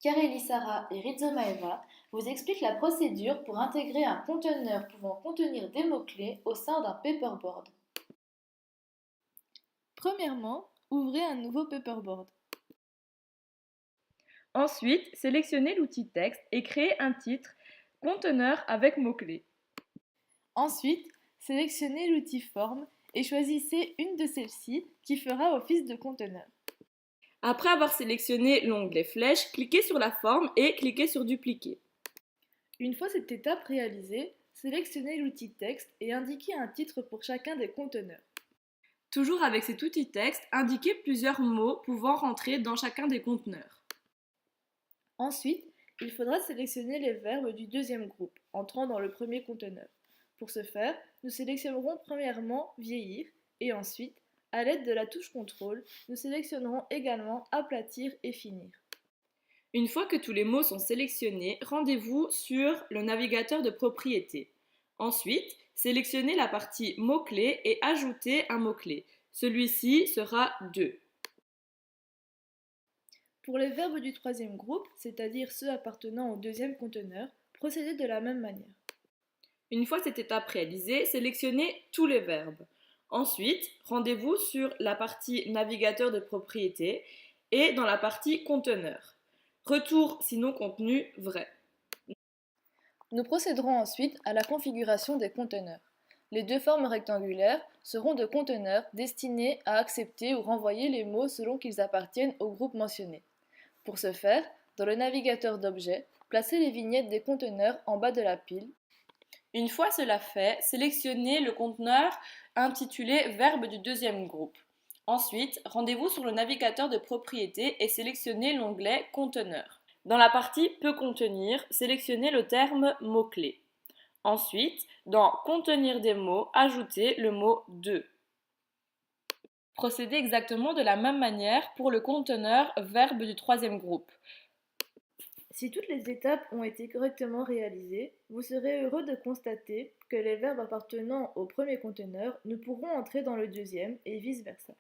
Kareli Sarah et Rizoma vous expliquent la procédure pour intégrer un conteneur pouvant contenir des mots-clés au sein d'un paperboard. Premièrement, ouvrez un nouveau paperboard. Ensuite, sélectionnez l'outil texte et créez un titre conteneur avec mots-clés. Ensuite, sélectionnez l'outil forme et choisissez une de celles-ci qui fera office de conteneur. Après avoir sélectionné l'onglet flèche, cliquez sur la forme et cliquez sur dupliquer. Une fois cette étape réalisée, sélectionnez l'outil texte et indiquez un titre pour chacun des conteneurs. Toujours avec cet outil texte, indiquez plusieurs mots pouvant rentrer dans chacun des conteneurs. Ensuite, il faudra sélectionner les verbes du deuxième groupe, entrant dans le premier conteneur. Pour ce faire, nous sélectionnerons premièrement vieillir et ensuite, à l'aide de la touche contrôle, nous sélectionnerons également aplatir et finir. Une fois que tous les mots sont sélectionnés, rendez-vous sur le navigateur de propriétés. Ensuite, sélectionnez la partie mots-clés et ajoutez un mot-clé. Celui-ci sera 2. Pour les verbes du troisième groupe, c'est-à-dire ceux appartenant au deuxième conteneur, procédez de la même manière. Une fois cette étape réalisée, sélectionnez tous les verbes. Ensuite, rendez-vous sur la partie navigateur de propriétés et dans la partie conteneur. Retour sinon contenu vrai. Nous procéderons ensuite à la configuration des conteneurs. Les deux formes rectangulaires seront de conteneurs destinés à accepter ou renvoyer les mots selon qu'ils appartiennent au groupe mentionné. Pour ce faire, dans le navigateur d'objets, placez les vignettes des conteneurs en bas de la pile. Une fois cela fait, sélectionnez le conteneur intitulé Verbe du deuxième groupe. Ensuite, rendez-vous sur le navigateur de propriétés et sélectionnez l'onglet Conteneur. Dans la partie Peut contenir, sélectionnez le terme mot-clé. Ensuite, dans Contenir des mots, ajoutez le mot de. Procédez exactement de la même manière pour le conteneur Verbe du troisième groupe. Si toutes les étapes ont été correctement réalisées, vous serez heureux de constater que les verbes appartenant au premier conteneur ne pourront entrer dans le deuxième et vice-versa.